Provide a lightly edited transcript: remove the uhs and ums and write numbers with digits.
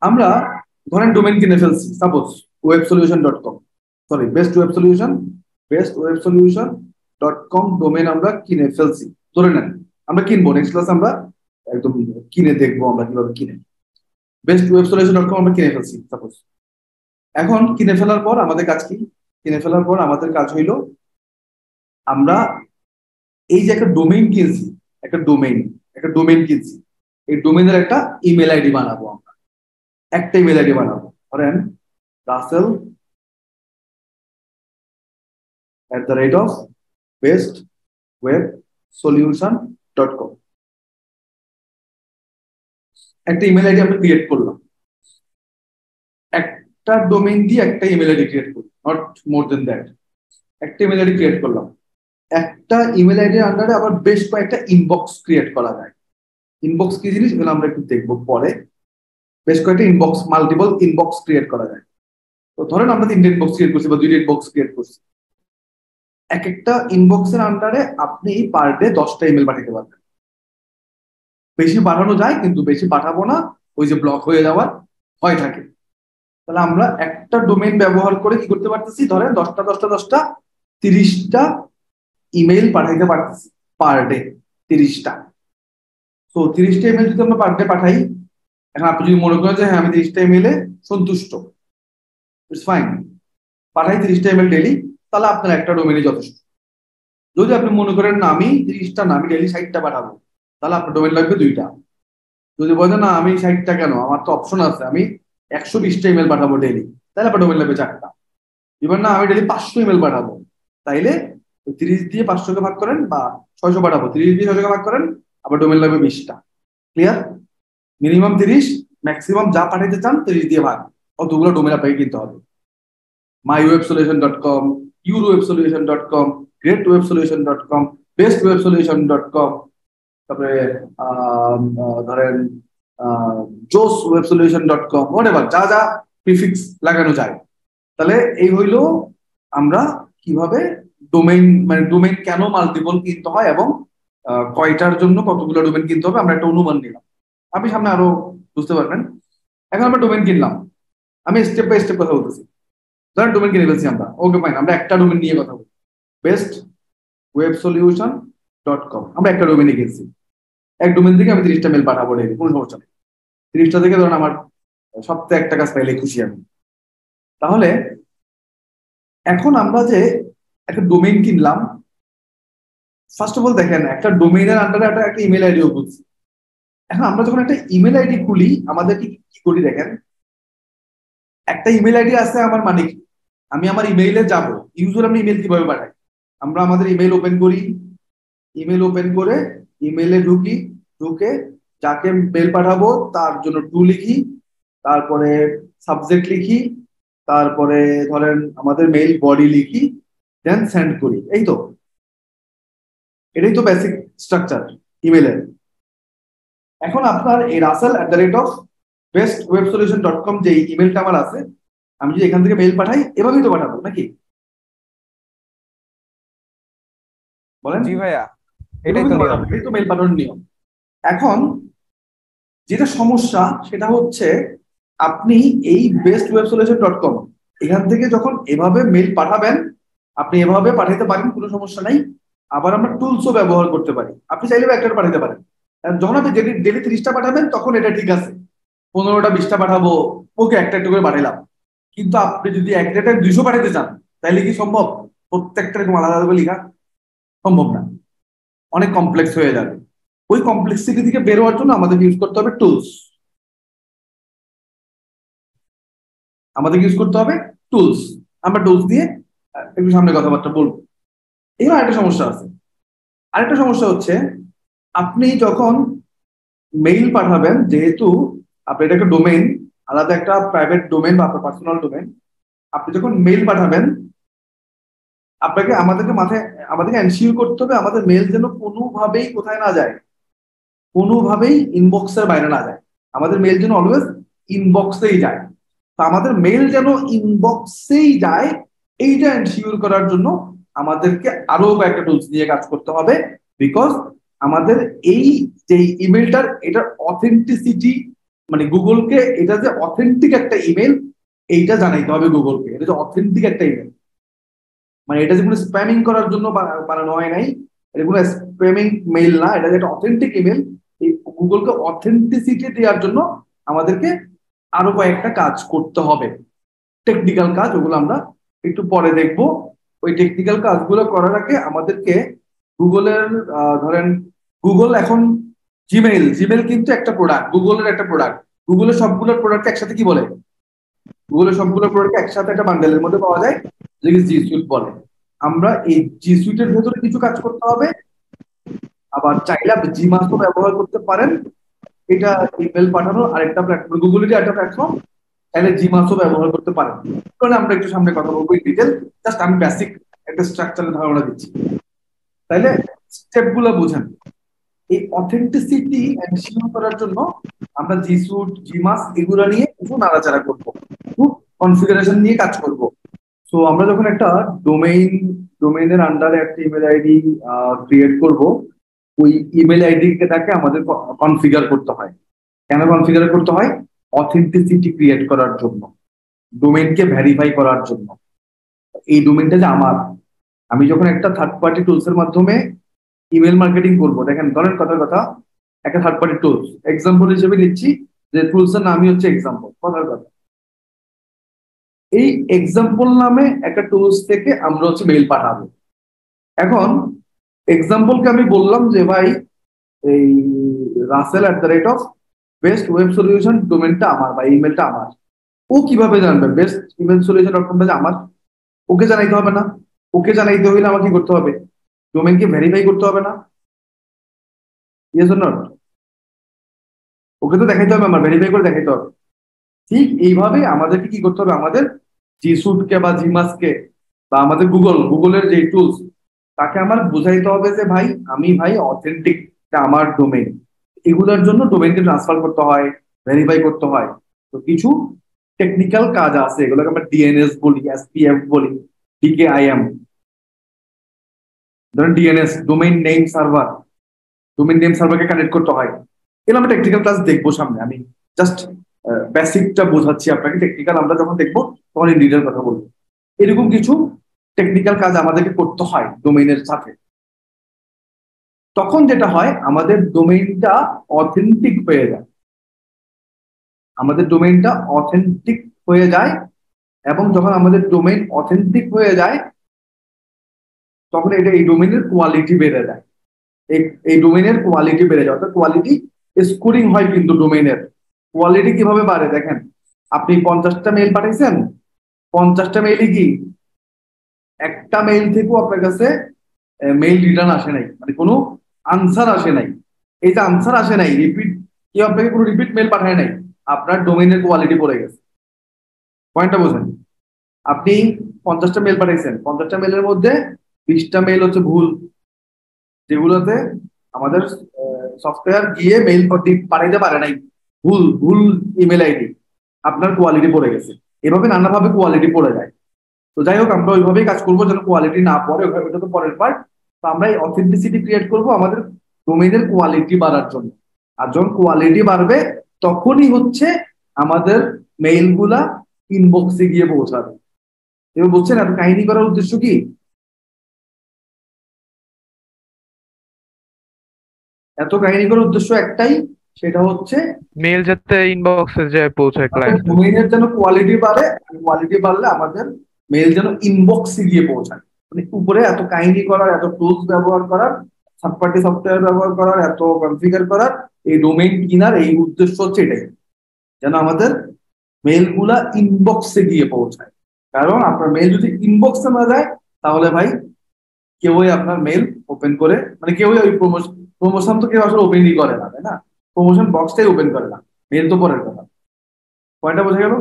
আমরা ধরেন ডোমেন কিনে ফেলছি, suppose websolution.com, sorry bestwebsolution.com domain আমরা কিনে ফেলছি, ধরে নেন। আমরা কিনবো, নেক্সট ক্লাস আমরা একদম কিনে দেখবো আমরা কিভাবে কিনে। bestwebsolution.com আমরা কিনে ফেলছি সাপোজ। এখন কিনে ফেলার পর আমাদের কাজ কি? কিনে ফেলার পর আমাদের কাজ হইলো আমরা এই যে একটা ডোমেইন কিনছি, একটা ডোমেইন কিনছি, এই ডোমেইনের একটা ইমেল আইডি বানাবো। আমরা একটা ইমেল আইডি বানাবো, ধরেন russell@bestwebsolution.com, একটা ইমেল আইডি আমরা ক্রিয়েট করলাম। একটা ডোমেইন দিয়ে একটা ইমেল আইডি ক্রিয়েট করি, নট মোর দেন দ্যাট। একটা ইমেল আইডি ক্রিয়েট করলাম, একটা ইমেল আইডির আন্ডারে আবার বেশ কয়েকটা ইনবক্স ক্রিয়েট করা যায়। ইনবক্স কি জিনিস এগুলো আমরা একটু দেখবো পরে। বেশ কয়েকটা ইনবক্স, মাল্টিপল ইনবক্স ক্রিয়েট করা যায়। তো ধরেন আমরা 3টে ইনবক্স ক্রিয়েট করছি বা 2টা ইনবক্স ক্রিয়েট করছি। এক একটা ইনবক্সের আন্ডারে আপনি পার ডে 10টা ইমেল পাঠাতে পারবেন। বেশি পাঠানো যায়, কিন্তু বেশি পাঠাবো না, ওই যে ব্লক হয়ে যাওয়ার ভয় থাকে। তাহলে আমরা একটা ডোমেইন ব্যবহার করে কি করতে পারতেছি, ধরেন 10টা 30টা ইমেল পাঠাইতে পারতেছি পার ডে, 30টা। তো 30টা ইমেল যদি আমরা পার ডে পাঠাই, এখন আপনি যদি মনে করেন যে হ্যাঁ আমি 30টা ইমেলে সন্তুষ্ট, ইটস ফাইন, পাঠাই 30টা ইমেল ডেলি, তাহলে আপনার একটা ডোমেইনে যথেষ্ট। যদি আপনি মনে করেন না আমি 30টা না, আমি ডেলি 60টা পাঠাবো, তাহলে আপনার ডোমেইন লাগবে 2টা। যদি বলেন না আমি 60টা কেন, আমার তো অপশন আছে, আমি 120টা ইমেল পাঠাবো ডেলি, তাহলে আপনার ডোমেইন লাগবে 4টা। এবার না আমি ডেলি 500 ইমেল পাঠাবো, তাইলে 30 দিয়ে 500কে ভাগ করেন, বা 600 পাঠাবো, 30 দিয়ে 600কে ভাগ করেন, আবার ডোমেইন লাগবে 20টা। ক্লিয়ার? মিনিমাম 30, ম্যাক্সিমাম যা পাঠাইতে চান 30 দিয়ে ভাগ, অতগুলো ডোমেইন আপনাকে কিনতে হবে। mywebsolution.com, eurowebsolution.com, greatwebsolution.com, bestwebsolution.com, তারপরে ধরেন joswebsolution.com, whatever, যা যা প্রিফিক্স লাগানো যায়। তাহলে এই হইলো আমরা কিভাবে ডোমেইন, মানে ডোমেইন কেন মাল্টিপল কিনতে হয় এবং কয়টার জন্য কতগুলো ডোমেইন কিনতে হবে, আমরা একটা অনুমান নিলাম। আপনি সামনে আরো বুঝতে পারবেন। এখন আমরা ডোমেইন কিনলাম, আমি স্টেপ বাই স্টেপ কথা বলতেছি। ধরেন ডোমেইন কিনে ফেলছি আমরা, ওকে ফাইন, আমরা একটা ডোমেইন নিয়ে কথা বলি, bestwebsolution.com, আমরা একটা ডোমেইনে কিনছি। এক ডোমেইন থেকে আমি 30টা মেল পাঠাবো ডেইলি, কোনো সমস্যা নেই। 30টা থেকে ধরেন আমার সপ্তাহে একটা কাজ পাইলে খুশি আমি। তাহলে এখন আমরা যে একটা ডোমেইন কিনলাম, ফার্স্ট অফ অল দেখেন একটা ডোমেইনের আন্ডারে একটা ইমেল আইডিও খুলছি। এখন আমরা যখন একটা ইমেল আইডি খুলি, আমাদের কি করি দেখেন, একটা ইমেল আইডি আছে আমার, মানে কি আমি আমার ইমেইলে যাব, ইউজার আমরা ইমেল কিভাবে পাঠাই, আমরা আমাদের ইমেল ওপেন করি, ইমেল ওপেন করে ইমেলে ঢুকি, ঢুকে যাকে মেল পাঠাবো তার জন্য টু লিখি, তারপরে সাবজেক্ট লিখি, তারপরে ধরেন আমাদের মেইল বডি লিখি, দেন সেন্ড করি। এই তো, এটাই তো বেসিক স্ট্রাকচার ইমেলের। এখন আপনার এই russell@bestwebsolution.com যে ইমেলটা আমার আছে, আমি যদি এখান থেকে মেইল পাঠাই, এভাবেই তো পাঠাবো নাকি, বলেন? জি ভাইয়া, এটাই এভাবেই তো তো নিয়ম। পাঠাবো, এটাই তো মেইল পাঠানোর নিয়ম। এখন যেটা সমস্যা সেটা হচ্ছে, আপনি এই bestwebsolution.com এখান থেকে যখন এভাবে মেইল পাঠাবেন, আপনি এভাবে পাঠাতে পারেন, কোনো সমস্যা নাই। আবার আমরা টুলসও ব্যবহার করতে পারি, আপনি চাইলে একটা পাঠাতে পারেন। যখন আপনি ডেলি 30টা পাঠাবেন তখন এটা ঠিক আছে, 15টা 20টা পাঠাবো, ওকে একটা একটা করে পাঠালাম। কিন্তু আপনি যদি এক ডেটায় 200 পাঠাতে চান, তাহলে কি সম্ভব? প্রত্যেকটা এরকম আলাদা আলাদা করে লেখা সম্ভব না, অনেক কমপ্লেক্স হয়ে যাবে। ওই কমপ্লেক্সিটি থেকে বের হওয়ার জন্য আমাদের ইউজ করতে হবে টুলস, আমাদের ইউজ করতে হবে টুলস। আমরা টুলস দিয়ে একটু সামনে কথাবার্তা বলবো। এবার আরেকটা সমস্যা আছে, আরেকটা সমস্যা হচ্ছে, আপনি যখন মেইল পাঠাবেন, যেহেতু আপনি এটা একটা ডোমেইন, আলাদা একটা প্রাইভেট ডোমেইন বা আপনার পার্সোনাল ডোমেইন, আপনি যখন মেইল পাঠাবেন, আমাদেরকে এনশিওর করতে হবে আমাদের মেইল যেন কোনোভাবেই কোথায় না যায়, কোনোভাবেই ইনবক্সের বাইরে না যায়। আমাদের মেইল যেন অলওয়েজ ইনবক্সেই যায়। তো আমাদের মেইল যেন ইনবক্সেই যায়, এইটা এনশিওর করার জন্য আমাদেরকে আরো কয়েকটা টুলস নিয়ে কাজ করতে হবে। বিকজ আমাদের এই যে ইমেলটার, এটার অথেন্টিসিটি মানে গুগলকে এটা যে অথেন্টিক একটা ইমেল এইটা জানাইতে হবে গুগলকে, এটা যে অথেন্টিক একটা ইমেল, মানে এটা যে কোনো স্প্যামিং করার জন্য বানানো হয় নাই, এটা কোনো স্প্যামিং মেইল না, এটা যে একটা অথেন্টিক ইমেল। এই গুগলকে অথেন্টিসিটি দেওয়ার জন্য আমাদেরকে আরো কয়েকটা কাজ করতে হবে, টেকনিক্যাল কাজ, ওগুলো আমরা একটু পরে দেখবো। ওই টেকনিক্যাল কাজগুলো করার আগে আমাদেরকে গুগলের ধরেন গুগল এখন জিমেইল, জিমেইল কিন্তু একটা প্রোডাক্ট, গুগলের একটা প্রোডাক্ট। গুগলের সবগুলো প্রোডাক্ট একসাথে কি বলে, গুগলের সবগুলো প্রোডাক্ট একসাথে একটা বান্ডেলের মধ্যে পাওয়া যায়, যেটাকে জি সুইট বলে। আমরা এই জি সুইটের ভেতরে কিছু কাজ করতে হবে, আবার চাইলে আপনি জিমাসও ব্যবহার করতে পারেন। এটা ইমেল পাঠানোর আরেকটা প্ল্যাটফর্ম, গুগলেরই একটা প্ল্যাটফর্ম, চাইলে জিমাসও ব্যবহার করতে পারেন। কারণ আমরা একটু সামনে কথা বলবো ডিটেল, জাস্ট আমি বেসিক একটা স্ট্রাকচারের ধারণা দিচ্ছি। তাইলে স্টেপ গুলো বুঝেন। এই অথেন্টিসিটি এনশিওর করার জন্য আমরা জি সুট, জিমাস এগুলো নিয়ে কিছু নাড়াচাড়া করবো, একটু কনফিগারেশন নিয়ে কাজ করব। সো আমরা যখন একটা ডোমেইনের আন্ডারে একটা ইমেল আইডি ক্রিয়েট করব, ওই ইমেল আইডিটাকে আমাদের কনফিগার করতে হয়। কেন কনফিগার করতে হয়? অথেন্টিসিটি ক্রিয়েট করার জন্য, ডোমেইনকে ভেরিফাই করার জন্য। এই ডোমেইনটা যে আমার, আমি যখন একটা থার্ড পার্টি টুলস এর মাধ্যমে ইমেল মার্কেটিং করব, দেখেন ধরেন কথার কথা, একটা থার্ড পার্টি টুলস এক্সাম্পল হিসেবে নিচ্ছি, যে টুলস এর নামই হচ্ছে এক্সাম্পল, কথার কথা। এই এক্সাম্পল নামে একটা টুলস থেকে আমরা হচ্ছে মেইল পাঠাবো। এখন এক্সাম্পলকে আমি বললাম যে ভাই এই Russell@, বেস্ট ওয়েব সলিউশন ডোমেনটা আমার বা ইমেলটা আমার। ও কিভাবে জানবে বেস্ট ইমেল সলিউশন ডট আমার? ওকে জানাইতে হবে না? ওকে জানাইতে হইলে আমার কি করতে হবে? ডোমেনকে ভেরিফাই করতে হবে না? Yes or not? ওকে তো দেখাইতে হবে, আমার ভেরিফাই করে দেখাইতে হবে। ঠিক এইভাবে আমাদেরকে কি করতে হবে, আমাদের জি সুটকে বা জিমাসকে বা আমাদের গুগলের যে টুলস, তাকে আমার বুঝাইতে হবে যে ভাই আমি ভাই অথেন্টিক, আমার ডোমেইন। এগুলোর জন্য ডোমেইনকে ট্রান্সফার করতে হয়, ভেরিফাই করতে হয়। তো কিছু টেকনিক্যাল কাজ আছে, এগুলোকে আমরা ডিএনএস বলি, এসপিএফ বলি, ডিকেআইএম। ধরেন DNS, domain name server, domain name সার্ভারকে কানেক্ট করতে হয়। এগুলো আমরা টেকনিক্যাল ক্লাস দেখবো সামনে, আমি জাস্ট বেসিকটা বোঝাচ্ছি আপনাকে। টেকনিক্যাল আমরা যখন দেখবো তখন ইন ডিটেল কথা বলবো। এরকম কিছু টেকনিক্যাল কাজ আমাদেরকে করতে হয় ডোমেইনের সাথে। তখন যেটা হয়, আমাদের ডোমেইনটা অথেন্টিক হয়ে যায়, আমাদের ডোমেইনটা অথেন্টিক হয়ে যায়। এবং যখন আমাদের ডোমেইন অথেন্টিক হয়ে যায়, তখন এটা এই ডোমেইনের কোয়ালিটি বেড়ে যায়। এই ডোমেইনের কোয়ালিটি বেড়ে যায়, অর্থাৎ কোয়ালিটি স্কোরিং হয়। কিন্তু ডোমেইনের কোয়ালিটি কিভাবে বাড়ে দেখেন, আপনি 50টা মেইল পাঠাইছেন, 50টা মেইলই কি একটা মেইল থেকেও আপনার কাছে মেইল রিটার্ন আসে নাই, মানে কোনো আনসার আসে নাই। এই যে আনসার আসে নাই, রিপিট, কেউ আপনাকে কোনো রিপিট মেইল পাঠায় নাই, আপনার ডোমেইনের কোয়ালিটি পড়ে গেছে। পয়েন্টটা বোঝেন? আপনি 50টা মেইল পাঠাইছেন, 50টা মেইলের মধ্যে 20টা মেইল হচ্ছে ভুল, যেগুলোতে আমাদের সফটওয়্যার গিয়ে মেইল পাঠাইতে পারে নাই, ভুল ভুল ইমেল আইডি, আপনার কোয়ালিটি পড়ে গেছে। এভাবে নানাভাবে কোয়ালিটি পড়ে যায়। তো যাই হোক, আমরা ওইভাবেই কাজ করবো যেন কোয়ালিটি না পড়ে, ওইটা তো পরের পার্ট। তো আমরা এই অথেন্টিসিটি ক্রিয়েট করবো আমাদের ডোমেইনের কোয়ালিটি বাড়ার জন্য। আর যখন কোয়ালিটি বাড়বে, তখনই হচ্ছে আমাদের মেইল গুলা ইনবক্সে গিয়ে পৌঁছাবে। এবার বুঝছেন এত কাহিনী করার উদ্দেশ্য কি? এত কাহিনী করার উদ্দেশ্য একটাই, সেটা হচ্ছে মেল যাতে ইনবক্সে যায় পৌঁছায় ক্লায়েন্টের। ডোমেইনের যেন কোয়ালিটি বাড়ে, কোয়ালিটি বাড়লে আমাদের মেইল যেন ইনবক্সে গিয়ে পৌঁছায়। মানে উপরে এত কাহিনী করার, এত টুলস ব্যবহার করার, থার্ড পার্টি সফটওয়্যার ব্যবহার করার, এত কনফিগার করার, এই ডোমেইন কিনার এই উদ্দেশ্য হচ্ছে এটাই, যেন আমাদের মেইল গুলা ইনবক্সে গিয়ে পৌঁছায়। কারণ আপনার মেইল যদি ইনবক্সে না যায়, তাহলে ভাই কেউই আপনার মেইল ওপেন করে, মানে কেউই ওই প্রমোশন তো কেউ আসলে ওপেনই করে না, তাই না? প্রমোশন বক্সটাই ওপেন করে না, মেইল তো পরের কথা। পয়েন্টটা বোঝা গেল?